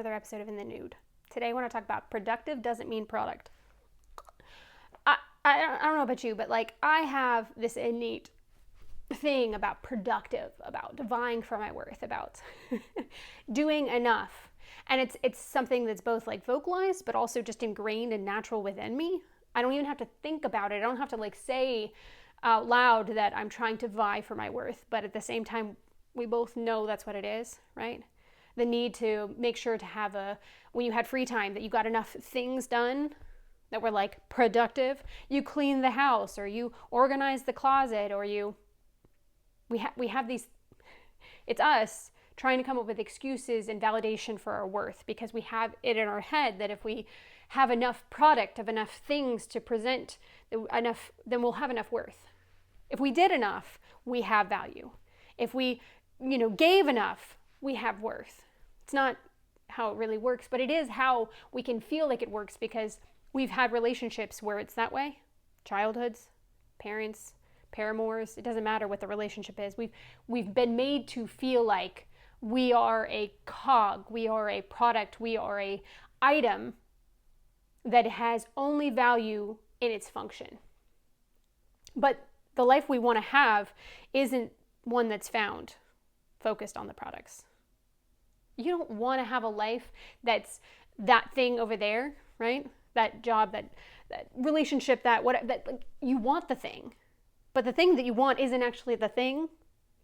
Another episode of In the Nude. Today I want to talk about productive doesn't mean product. I don't know about you, but I have this innate thing about productive, about vying for my worth, about doing enough. And it's something that's both vocalized, but also just ingrained and natural within me. I don't even have to think about it. I don't have to say out loud that I'm trying to vie for my worth. But at the same time, we both know that's what it is, right? The need to make sure to have when you had free time, that you got enough things done that were productive. You clean the house, or you organize the closet, or we have these, it's us trying to come up with excuses and validation for our worth, because we have it in our head that if we have enough product, of enough things to present enough, then we'll have enough worth. If we did enough, we have value. If we, gave enough, we have worth. It's not how it really works, but it is how we can feel like it works, because we've had relationships where it's that way. Childhoods, parents, paramours, it doesn't matter what the relationship is. We've been made to feel like we are a cog, we are a product, we are a item that has only value in its function. But the life we want to have isn't one that's focused on the products. You don't want to have a life that's that thing over there, right? That job, that relationship, that you want the thing. But the thing that you want isn't actually the thing,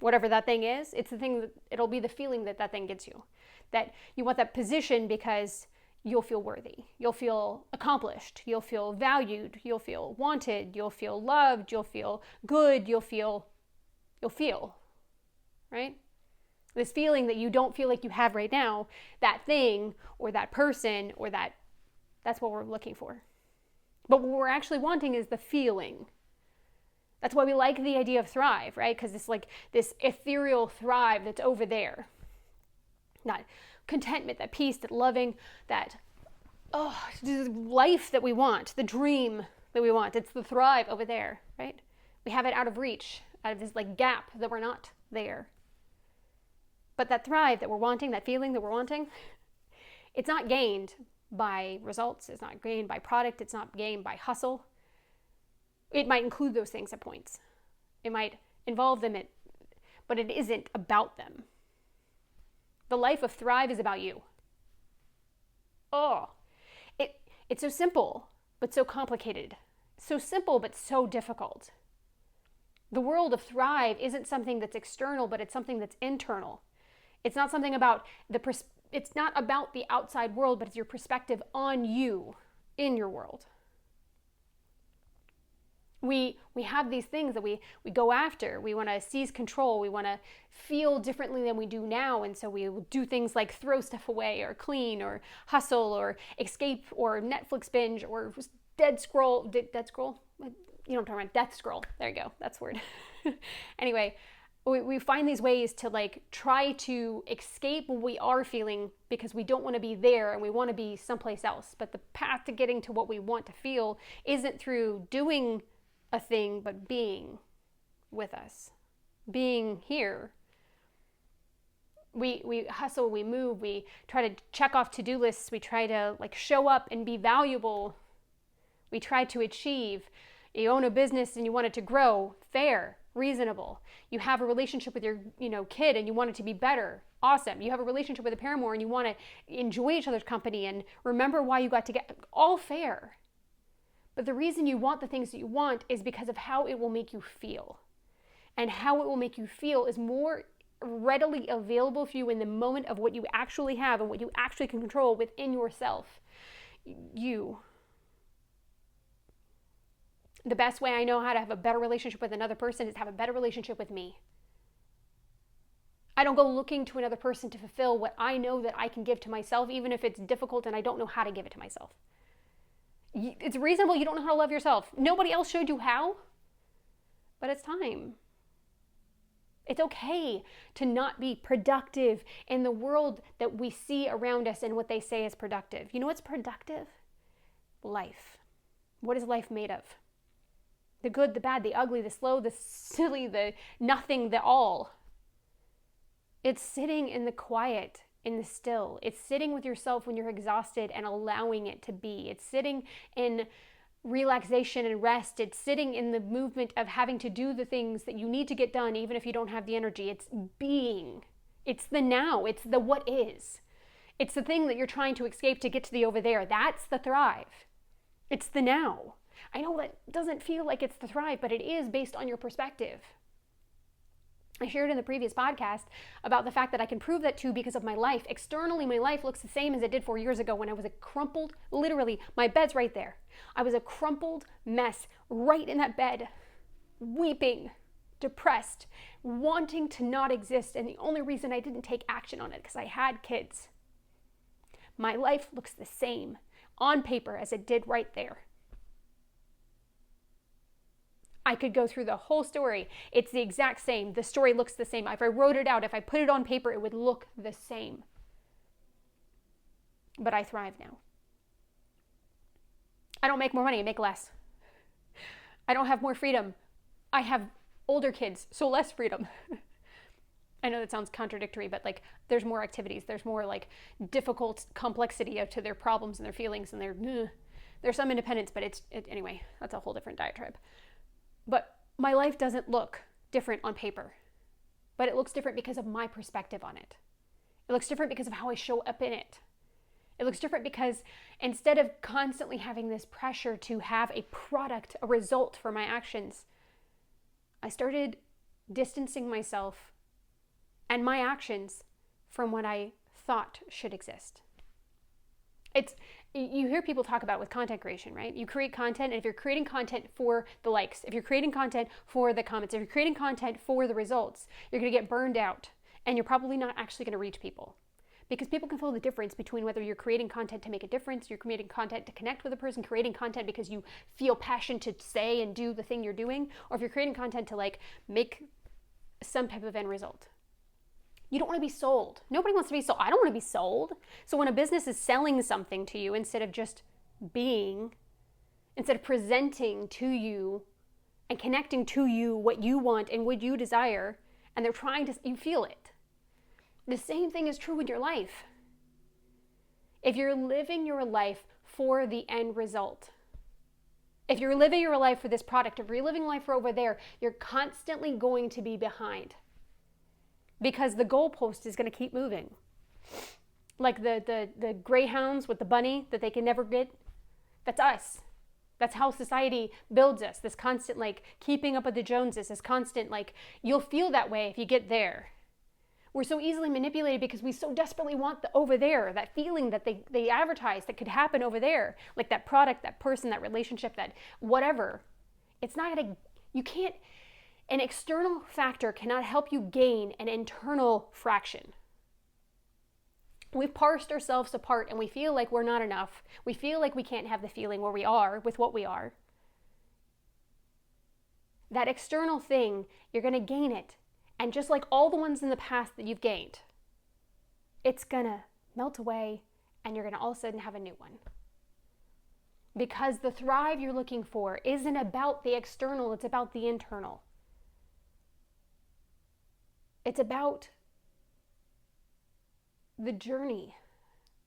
whatever that thing is. It's the thing it'll be the feeling that thing gets you. That you want that position because you'll feel worthy. You'll feel accomplished. You'll feel valued. You'll feel wanted. You'll feel loved. You'll feel good. You'll feel, right? This feeling that you don't feel like you have right now, that thing or that person or that's what we're looking for. But what we're actually wanting is the feeling. That's why we like the idea of thrive, right? Because it's this ethereal thrive that's over there. Not contentment, that peace, that loving, that life that we want, the dream that we want. It's the thrive over there, right? We have it out of reach, out of this gap that we're not there. But that thrive that we're wanting, that feeling that we're wanting, it's not gained by results. It's not gained by product. It's not gained by hustle. It might include those things at points. It might involve them, but it isn't about them. The life of thrive is about you. It's so simple, but so complicated. So simple, but so difficult. The world of thrive isn't something that's external, but it's something that's internal. It's not something about it's not about the outside world, but it's your perspective on you in your world. We have these things that we go after. We want to seize control. We want to feel differently than we do now. And so we will do things like throw stuff away or clean or hustle or escape or Netflix binge or dead scroll. You know what I'm talking about? Death scroll. There you go. That's the word. Anyway, we find these ways to try to escape what we are feeling because we don't want to be there and we want to be someplace else. But the path to getting to what we want to feel isn't through doing a thing, but being with us, being here. We hustle, we move, we try to check off to-do lists, we try to show up and be valuable, we try to achieve. You own a business and you want it to grow, fair, reasonable. You have a relationship with your kid and you want it to be better, awesome. You have a relationship with a paramour and you want to enjoy each other's company and remember why you got together, all fair. But the reason you want the things that you want is because of how it will make you feel. And how it will make you feel is more readily available for you in the moment of what you actually have and what you actually can control within yourself. You. The best way I know how to have a better relationship with another person is to have a better relationship with me. I don't go looking to another person to fulfill what I know that I can give to myself, even if it's difficult and I don't know how to give it to myself. It's reasonable you don't know how to love yourself. Nobody else showed you how, but it's time. It's okay to not be productive in the world that we see around us and what they say is productive. You know what's productive? Life. What is life made of? The good, the bad, the ugly, the slow, the silly, the nothing, the all. It's sitting in the quiet in the still. It's sitting with yourself when you're exhausted and allowing it to be. It's sitting in relaxation and rest. It's sitting in the movement of having to do the things that you need to get done even if you don't have the energy. It's being. It's the now. It's the what is. It's the thing that you're trying to escape to get to the over there. That's the thrive. It's the now. I know that doesn't feel like it's the thrive, but it is based on your perspective. I shared in the previous podcast about the fact that I can prove that too because of my life. Externally, my life looks the same as it did 4 years ago when I was a crumpled, literally, my bed's right there. I was a crumpled mess right in that bed, weeping, depressed, wanting to not exist. And the only reason I didn't take action on it because I had kids. My life looks the same on paper as it did right there. I could go through the whole story. It's the exact same. The story looks the same. If I wrote it out, if I put it on paper, it would look the same. But I thrive now. I don't make more money, I make less. I don't have more freedom. I have older kids, so less freedom. I know that sounds contradictory, but like there's more activities. There's more like difficult complexity to their problems and their feelings and there's some independence, but anyway, that's a whole different diatribe. But my life doesn't look different on paper, but it looks different because of my perspective on it. It looks different because of how I show up in it. It looks different because instead of constantly having this pressure to have a product, a result for my actions, I started distancing myself and my actions from what I thought should exist. You hear people talk about with content creation, right? You create content, and if you're creating content for the likes, if you're creating content for the comments, if you're creating content for the results, you're going to get burned out, and you're probably not actually going to reach people. Because people can feel the difference between whether you're creating content to make a difference, you're creating content to connect with a person, creating content because you feel passion to say and do the thing you're doing, or if you're creating content to like make some type of end result. You don't want to be sold. Nobody wants to be sold. I don't want to be sold. So when a business is selling something to you, instead of just being, instead of presenting to you and connecting to you what you want and what you desire, and they're trying to, you feel it. The same thing is true with your life. If you're living your life for the end result, if you're living your life for this product, if you're living life for over there, you're constantly going to be behind. Because the goalpost is going to keep moving. Like the greyhounds with the bunny that they can never get. That's us. That's how society builds us. This constant like keeping up with the Joneses. This constant like you'll feel that way if you get there. We're so easily manipulated because we so desperately want the over there. That feeling that they advertise that could happen over there. Like that product, that person, that relationship, that whatever. It's not going to, you can't. An external factor cannot help you gain an internal fraction. We've parsed ourselves apart and we feel like we're not enough. We feel like we can't have the feeling where we are with what we are. That external thing, you're going to gain it. And just like all the ones in the past that you've gained, it's going to melt away and you're going to all of a sudden have a new one. Because the thrive you're looking for isn't about the external, it's about the internal. It's about the journey.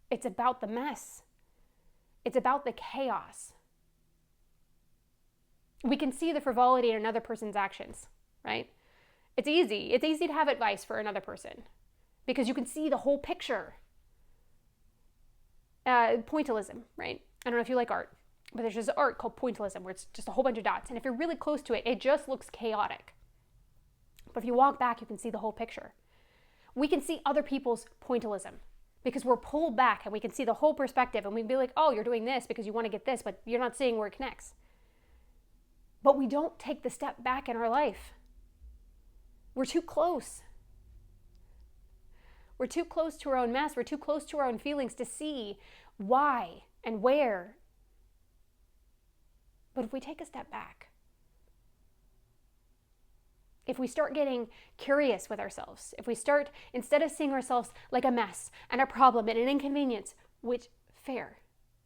It's about the mess. It's about the chaos. We can see the frivolity in another person's actions, right? It's easy. It's easy to have advice for another person because you can see the whole picture. Pointillism, right? I don't know if you like art, but there's this art called pointillism where it's just a whole bunch of dots. And if you're really close to it, it just looks chaotic. But if you walk back, you can see the whole picture. We can see other people's pointillism because we're pulled back and we can see the whole perspective and we'd be like, oh, you're doing this because you want to get this, but you're not seeing where it connects. But we don't take the step back in our life. We're too close. We're too close to our own mess. We're too close to our own feelings to see why and where. But if we take a step back, if we start getting curious with ourselves, if we start, instead of seeing ourselves like a mess and a problem and an inconvenience, which, fair,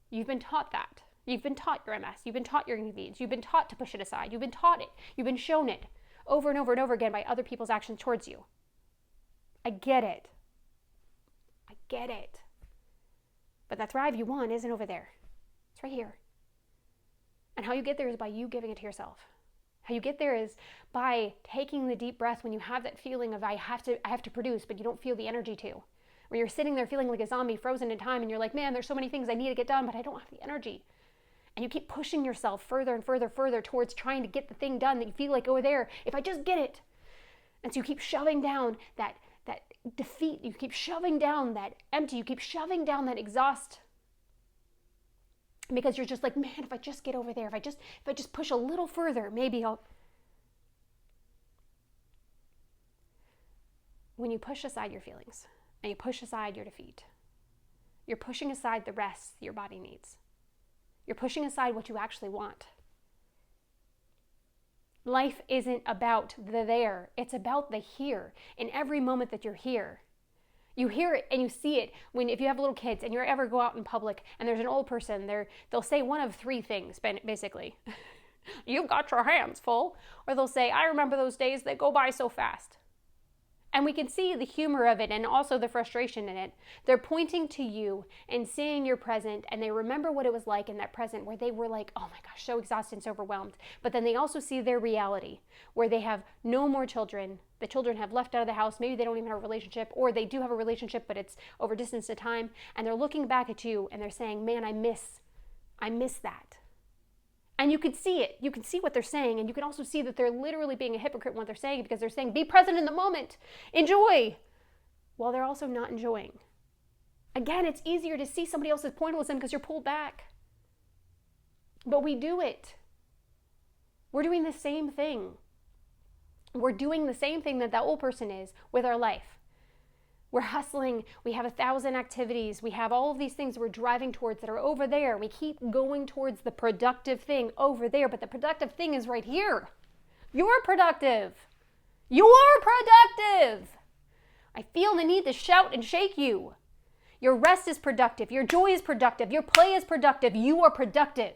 you've been taught that. You've been taught you're a mess. You've been taught you're inconvenience. You've been taught to push it aside. You've been taught it. You've been shown it over and over and over again by other people's actions towards you. I get it. I get it. But that thrive you want isn't over there. It's right here. And how you get there is by you giving it to yourself. How you get there is by taking the deep breath when you have that feeling of I have to produce, but you don't feel the energy to. Where you're sitting there feeling like a zombie frozen in time and you're like, man, there's so many things I need to get done, but I don't have the energy. And you keep pushing yourself further and further towards trying to get the thing done that you feel like over there, if I just get it. And so you keep shoving down that defeat, you keep shoving down that empty, you keep shoving down that exhaust. Because you're just like, man, if I just get over there, if I just push a little further, maybe I'll. When you push aside your feelings and you push aside your defeat, you're pushing aside the rest your body needs. You're pushing aside what you actually want. Life isn't about the there, it's about the here. In every moment that you're here, you hear it and you see it when, if you have little kids and you ever go out in public and there's an old person, they'll say one of three things, basically. You've got your hands full. Or they'll say, I remember those days that go by so fast. And we can see the humor of it and also the frustration in it. They're pointing to you and seeing your present, and they remember what it was like in that present where they were like, oh my gosh, so exhausted and so overwhelmed. But then they also see their reality where they have no more children. The children have left out of the house. Maybe they don't even have a relationship, or they do have a relationship, but it's over distance to time. And they're looking back at you and they're saying, man, I miss that. And you can see it. You can see what they're saying. And you can also see that they're literally being a hypocrite in what they're saying, because they're saying, be present in the moment. Enjoy. While they're also not enjoying. Again, it's easier to see somebody else's pointillism because you're pulled back. But we do it. We're doing the same thing. We're doing the same thing that old person is with our life. We're hustling, we have 1,000 activities, we have all of these things we're driving towards that are over there. We keep going towards the productive thing over there, but the productive thing is right here. You're productive. You're productive. I feel the need to shout and shake you. Your rest is productive. Your joy is productive. Your play is productive. You are productive.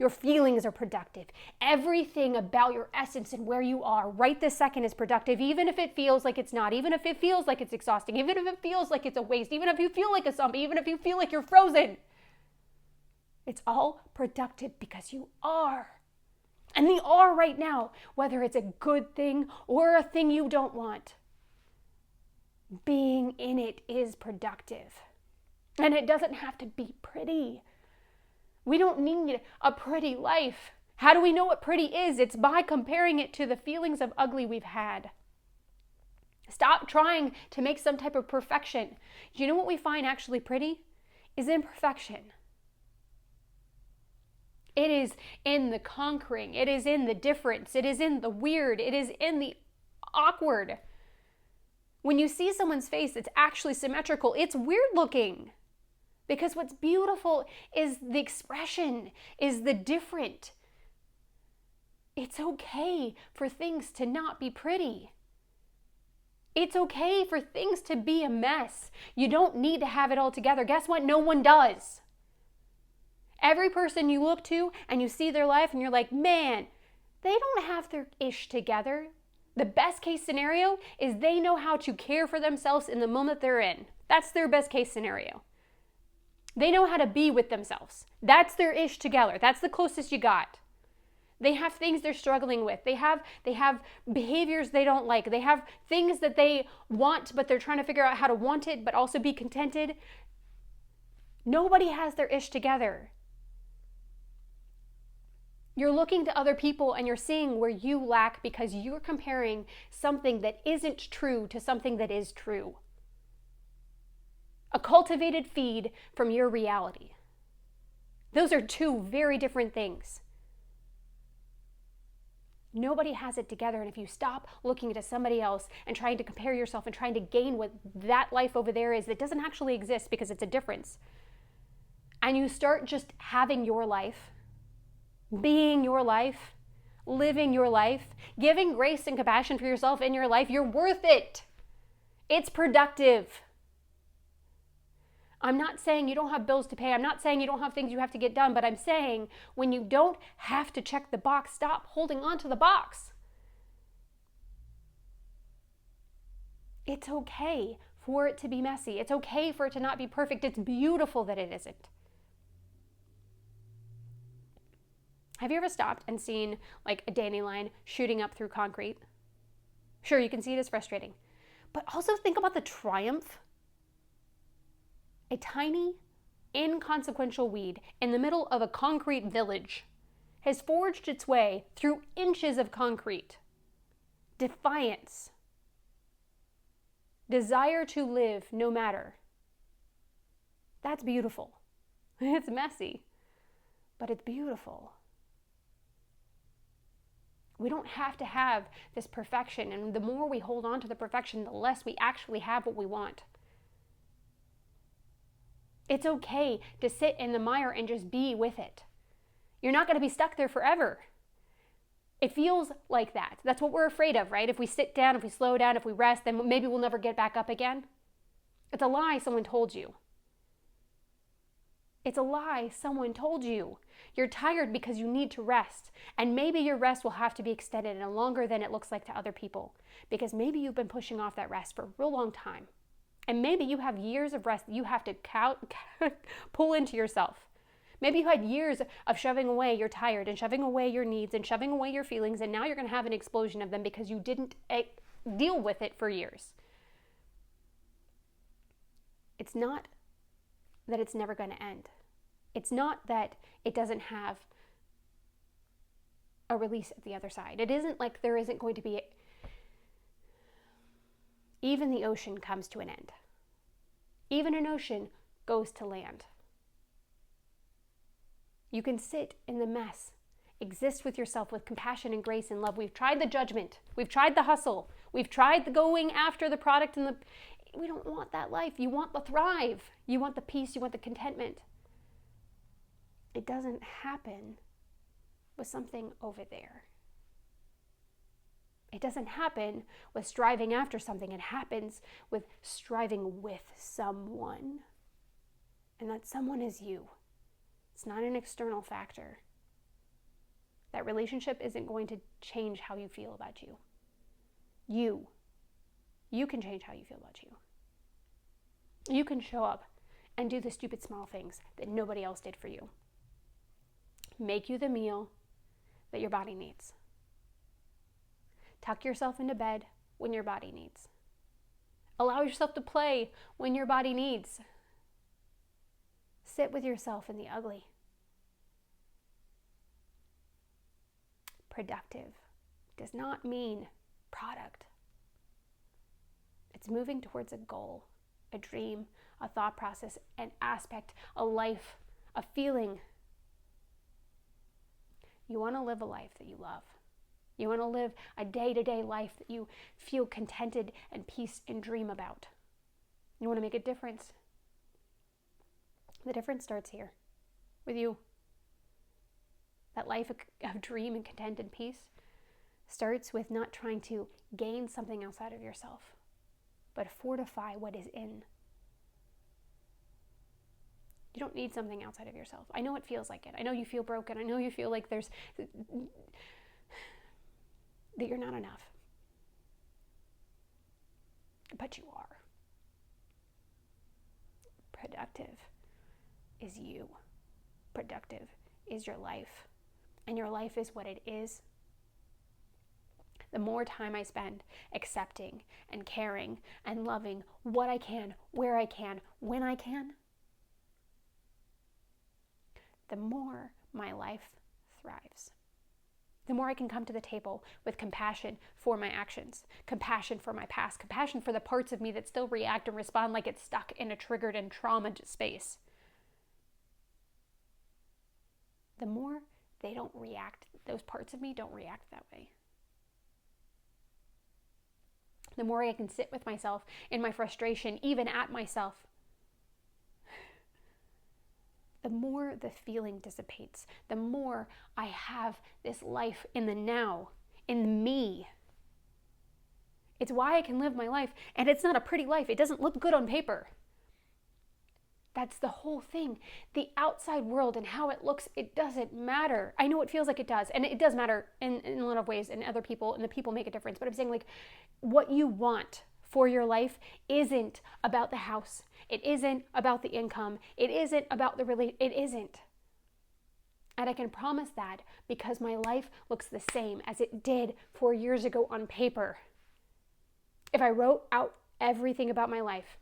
Your feelings are productive. Everything about your essence and where you are right this second is productive, even if it feels like it's not, even if it feels like it's exhausting, even if it feels like it's a waste, even if you feel like a zombie, even if you feel like you're frozen. It's all productive because you are. And the are right now, whether it's a good thing or a thing you don't want, being in it is productive. And it doesn't have to be pretty. We don't need a pretty life. How do we know what pretty is? It's by comparing it to the feelings of ugly we've had. Stop trying to make some type of perfection. Do you know what we find actually pretty? Is imperfection. It is in the conquering. It is in the difference. It is in the weird. It is in the awkward. When you see someone's face that's actually symmetrical, it's weird looking. Because what's beautiful is the expression, is the different. It's okay for things to not be pretty. It's okay for things to be a mess. You don't need to have it all together. Guess what? No one does. Every person you look to and you see their life and you're like, man, they don't have their ish together. The best case scenario is they know how to care for themselves in the moment they're in. That's their best case scenario. They know how to be with themselves. That's their ish together. That's the closest you got. They have things they're struggling with. They have behaviors they don't like. They have things that they want, but they're trying to figure out how to want it, but also be contented. Nobody has their ish together. You're looking to other people and you're seeing where you lack because you're comparing something that isn't true to something that is true. A cultivated feed from your reality. Those are two very different things. Nobody has it together, and if you stop looking to somebody else and trying to compare yourself and trying to gain what that life over there is that doesn't actually exist because it's a difference, and you start just having your life, being your life, living your life, giving grace and compassion for yourself in your life, you're worth it. It's productive. I'm not saying you don't have bills to pay. I'm not saying you don't have things you have to get done, but I'm saying when you don't have to check the box, stop holding on to the box. It's okay for it to be messy. It's okay for it to not be perfect. It's beautiful that it isn't. Have you ever stopped and seen like a dandelion shooting up through concrete? Sure, you can see it as frustrating, but also think about the triumph. A tiny, inconsequential weed in the middle of a concrete village has forged its way through inches of concrete. Defiance. Desire to live no matter. That's beautiful. It's messy, but it's beautiful. We don't have to have this perfection, and the more we hold on to the perfection, the less we actually have what we want. It's okay to sit in the mire and just be with it. You're not going to be stuck there forever. It feels like that. That's what we're afraid of, right? If we sit down, if we slow down, if we rest, then maybe we'll never get back up again. It's a lie someone told you. It's a lie someone told you. You're tired because you need to rest. And maybe your rest will have to be extended and longer than it looks like to other people. Because maybe you've been pushing off that rest for a real long time. And maybe you have years of rest that you have to pull into yourself. Maybe you had years of shoving away your tired and shoving away your needs and shoving away your feelings, and now you're going to have an explosion of them because you didn't deal with it for years. It's not that it's never going to end. It's not that it doesn't have a release at the other side. It isn't like there isn't going to be... Even the ocean comes to an end. Even an ocean goes to land. You can sit in the mess, exist with yourself with compassion and grace and love. We've tried the judgment. We've tried the hustle. We've tried the going after the product and the... We don't want that life. You want the thrive. You want the peace. You want the contentment. It doesn't happen with something over there. It doesn't happen with striving after something. It happens with striving with someone. And that someone is you. It's not an external factor. That relationship isn't going to change how you feel about you. You can change how you feel about you. You can show up and do the stupid small things that nobody else did for you. Make you the meal that your body needs. Tuck yourself into bed when your body needs. Allow yourself to play when your body needs. Sit with yourself in the ugly. Productive does not mean product. It's moving towards a goal, a dream, a thought process, an aspect, a life, a feeling. You want to live a life that you love. You want to live a day-to-day life that you feel contented and peace and dream about. You want to make a difference. The difference starts here with you. That life of dream and content and peace starts with not trying to gain something outside of yourself, but fortify what is in. You don't need something outside of yourself. I know it feels like it. I know you feel broken. I know you feel like that you're not enough. But you are. Productive is you. Productive is your life. And your life is what it is. The more time I spend accepting and caring and loving what I can, where I can, when I can, the more my life thrives. The more I can come to the table with compassion for my actions, compassion for my past, compassion for the parts of me that still react and respond like it's stuck in a triggered and traumatized space. The more they don't react, those parts of me don't react that way. The more I can sit with myself in my frustration, even at myself, the more the feeling dissipates, the more I have this life in the now, in me. It's why I can live my life, and it's not a pretty life. It doesn't look good on paper. That's the whole thing. The outside world and how it looks, it doesn't matter. I know it feels like it does, and it does matter in a lot of ways, and other people, and the people make a difference. But I'm saying, like, what you want for your life isn't about the house. It isn't about the income. It isn't about the it isn't. And I can promise that because my life looks the same as it did 4 years ago on paper. If I wrote out everything about my life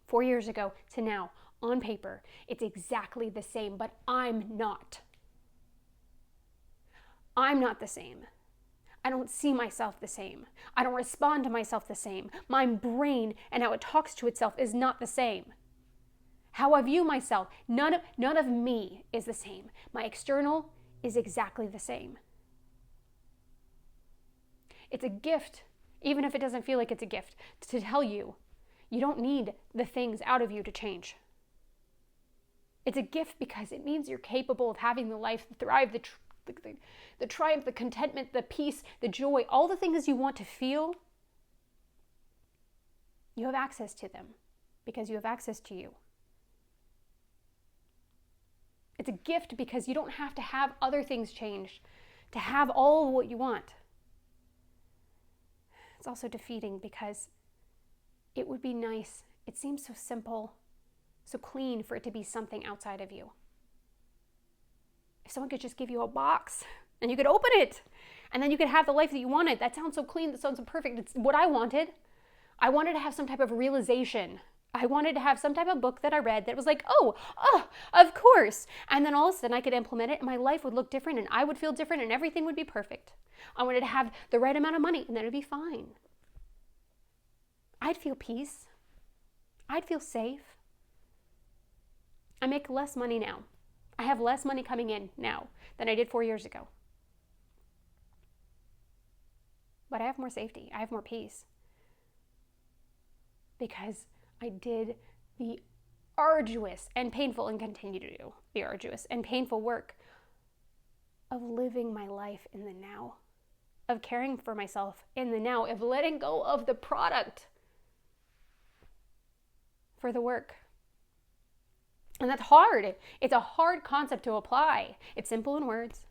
4 years ago to now on paper, it's exactly the same, but I'm not. I'm not the same. I don't see myself the same. I don't respond to myself the same. My brain and how it talks to itself is not the same. How I view myself, none of me is the same. My external is exactly the same. It's a gift, even if it doesn't feel like it's a gift, to tell you, you don't need the things out of you to change. It's a gift because it means you're capable of having the life, the thrive, the triumph, the contentment, the peace, the joy, all the things you want to feel. You have access to them because you have access to you. It's a gift because you don't have to have other things changed to have all of what you want. It's also defeating because it would be nice. It seems so simple, so clean for it to be something outside of you. If someone could just give you a box and you could open it and then you could have the life that you wanted. That sounds so clean. That sounds so perfect. It's what I wanted. I wanted to have some type of realization. I wanted to have some type of book that I read that was like, oh, of course. And then all of a sudden I could implement it and my life would look different and I would feel different and everything would be perfect. I wanted to have the right amount of money and then it'd be fine. I'd feel peace. I'd feel safe. I make less money now. I have less money coming in now than I did 4 years ago. But I have more safety. I have more peace. Because I did the arduous and painful, and continue to do the arduous and painful work of living my life in the now, of caring for myself in the now, of letting go of the product for the work. And that's hard. It's a hard concept to apply. It's simple in words,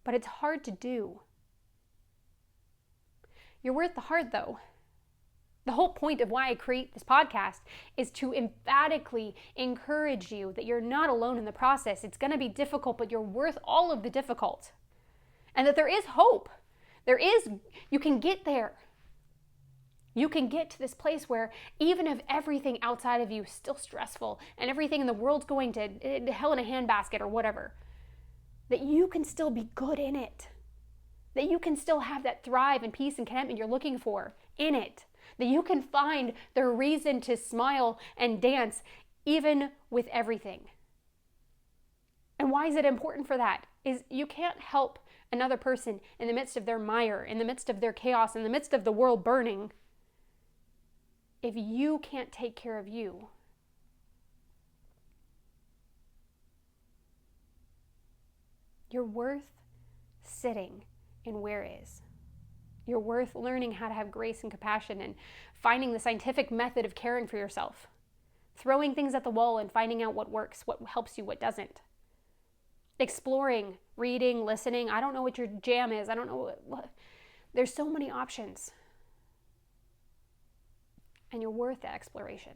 but it's hard to do. You're worth the hard, though. The whole point of why I create this podcast is to emphatically encourage you that you're not alone in the process. It's going to be difficult, but you're worth all of the difficult. And that there is hope. You can get there. You can get to this place where even if everything outside of you is still stressful and everything in the world's going to hell in a handbasket or whatever, that you can still be good in it. That you can still have that thrive and peace and contentment you're looking for in it. That you can find the reason to smile and dance even with everything. And why is it important for that? Is you can't help another person in the midst of their mire, in the midst of their chaos, in the midst of the world burning, if you can't take care of you. You're worth sitting in where is. You're worth learning how to have grace and compassion and finding the scientific method of caring for yourself. Throwing things at the wall and finding out what works, what helps you, what doesn't. Exploring, reading, listening. I don't know what your jam is. I don't know what. There's so many options. And you're worth that exploration.